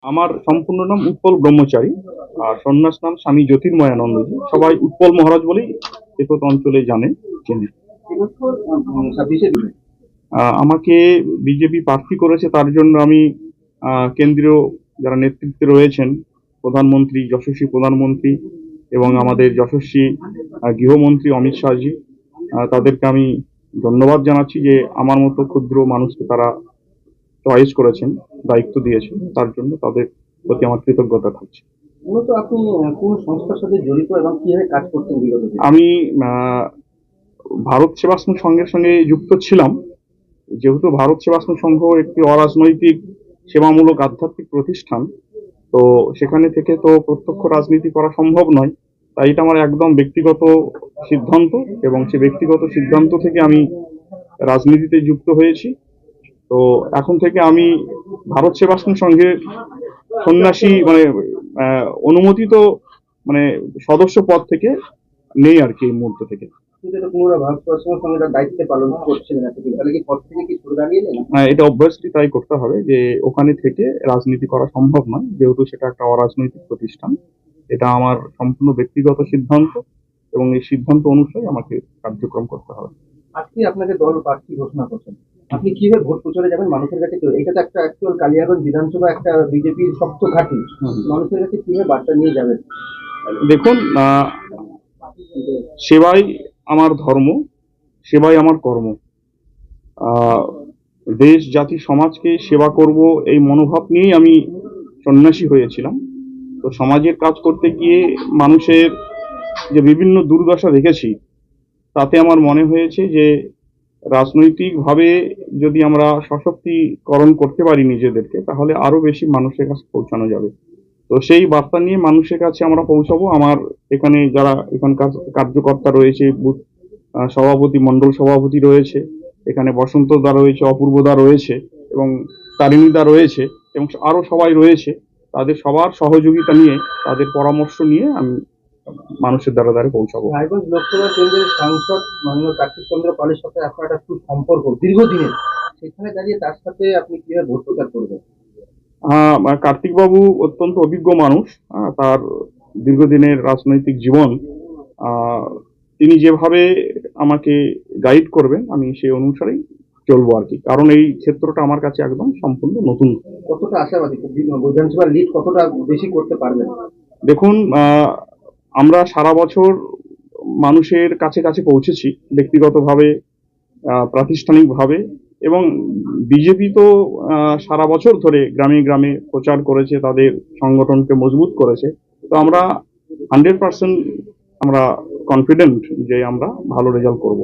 আমার সম্পূর্ণ নাম উৎপল ব্রহ্মচারী। আর সন্ন্যাস নাম স্বামী জ্যোতির্ময়ানন্দজি। সবাই উৎপল মহারাজ বলেই একত অঞ্চলে জানে, চেনে। আমাকে বিজেপি প্রার্থী করেছে, তার জন্য আমি কেন্দ্রীয় যারা নেতৃত্বে রয়েছেন, প্রধানমন্ত্রী, যশস্বী প্রধানমন্ত্রী এবং আমাদের যশস্বী গৃহমন্ত্রী অমিত শাহজি, তাদেরকে আমি ধন্যবাদ জানাচ্ছি যে আমার মতো ক্ষুদ্র মানুষকে তারা চয়েস করেছেন, দায়িত্ব দিয়েছেন, তার জন্য তাদের প্রতি আমার কৃতজ্ঞতা থাকছে। মূলত আপনি কোন সংস্থার সাথে জড়িত এবং কিভাবে কাজ করতেন বিগত দিনে? আমি ভারত সেবাশ্রম সংঘের সঙ্গে যুক্ত ছিলাম। যেহেতু ভারত সেবাশ্রম সংঘ একটি অরাজনৈতিক সেবামূলক আধ্যাত্মিক প্রতিষ্ঠান, তো সেখানে থেকে তো প্রত্যক্ষ রাজনীতি করা সম্ভব নয়। তাই এটা আমার একদম ব্যক্তিগত সিদ্ধান্ত, এবং সে ব্যক্তিগত সিদ্ধান্ত থেকে আমি রাজনীতিতে যুক্ত হয়েছি। তো এখন থেকে আমি ভারত সেবাশ্রম সংঘের সন্ন্যাসী মানে অনুমোদিত মানে সদস্য পদ থেকে নেই আর কি, এই মুহূর্ত থেকে। দায়িত্ব পালন করছিলেন এতদিন, তাহলে কি পদ থেকে কি সরে দাঁড়িয়েলেন? এটা অবভিয়াসলি তাই করতে হবে, যে ওখানে থেকে রাজনীতি করা সম্ভব নয়, যেহেতু সেটা একটা অরাজনৈতিক প্রতিষ্ঠান। এটা আমার সম্পূর্ণ ব্যক্তিগত সিদ্ধান্ত, এবং এই সিদ্ধান্ত অনুযায়ী আমাকে কার্যক্রম করতে হবে। আজকে আপনাকে দল প্রার্থী ঘোষণা করছেন, আপনি কিভাবে ভোট প্রচারে যাবেন মানুষের কাছে? এটা তো একটা অ্যাকচুয়াল কালিয়াগঞ্জ বিধানসভা, একটা বিজেপির শক্ত ঘাঁটি, মানুষের কাছে কিভাবে বার্তা নিয়ে যাবেন? দেখুন, সেবাই আমার ধর্ম, সেবাই আমার কর্ম। দেশ, জাতি, সমাজকে সেবা করব, এই মনোভাব নিয়েই আমি সন্ন্যাসী হয়েছিলাম। তো সমাজের কাজ করতে গিয়ে মানুষের যে বিভিন্ন দুর্দশা দেখেছি, তাতে আমার মনে হয়েছে যে রাজনৈতিকভাবে যদি আমরা সশক্তিকরণ করতে পারি নিজেদেরকে, তাহলে আরো বেশি মানুষের কাছে পৌঁছানো যাবে। তো সেই বার্তা নিয়ে মানুষের কাছে আমরা পৌঁছাবো। আমার এখানে যারা এখানকার কার্যকর্তা রয়েছে, বুথ সভাপতি, মন্ডল সভাপতি রয়েছে, এখানে বসন্ত দা রয়েছে, অপূর্ব দা রয়েছে, এবং তারিণী দা রয়েছে, এবং আরো সবাই রয়েছে। তাদের সবার সহযোগিতা নিয়ে, তাদের পরামর্শ নিয়ে আমি মানুষের দ্বারা দ্বারে পৌঁছাবো। রায়গঞ্জ লোকসভা কেন্দ্রের সাংসদ মাননীয় কার্তিক চন্দ্র পালের সাথে আপনার একটা সুসম্পর্ক দীর্ঘদিনের, সেখানে দাঁড়িয়ে তার সাথে আপনি কিভাবে ভোট প্রচার করবেন? কার্তিক বাবু অত্যন্ত অভিজ্ঞ মানুষ। তার দীর্ঘদিনের রাজনৈতিক জীবন, তিনি যেভাবে আমাকে গাইড করবেন আমি সেই অনুসারেই চলবো আর কি, কারণ এই ক্ষেত্রটা আমার কাছে একদম সম্পূর্ণ নতুন। কতটা আশাবাদী বিধানসভা লিড কতটা বেশি করতে পারবেন? দেখুন, আমরা সারা বছর মানুষের কাছে কাছে পৌঁছেছি, ব্যক্তিগতভাবে, প্রাতিষ্ঠানিকভাবে, এবং বিজেপি তো সারা বছর ধরে গ্রামে গ্রামে প্রচার করেছে, তাদের সংগঠনকে মজবুত করেছে। তো আমরা 100% আমরা কনফিডেন্ট যে আমরা ভালো রেজাল্ট করব।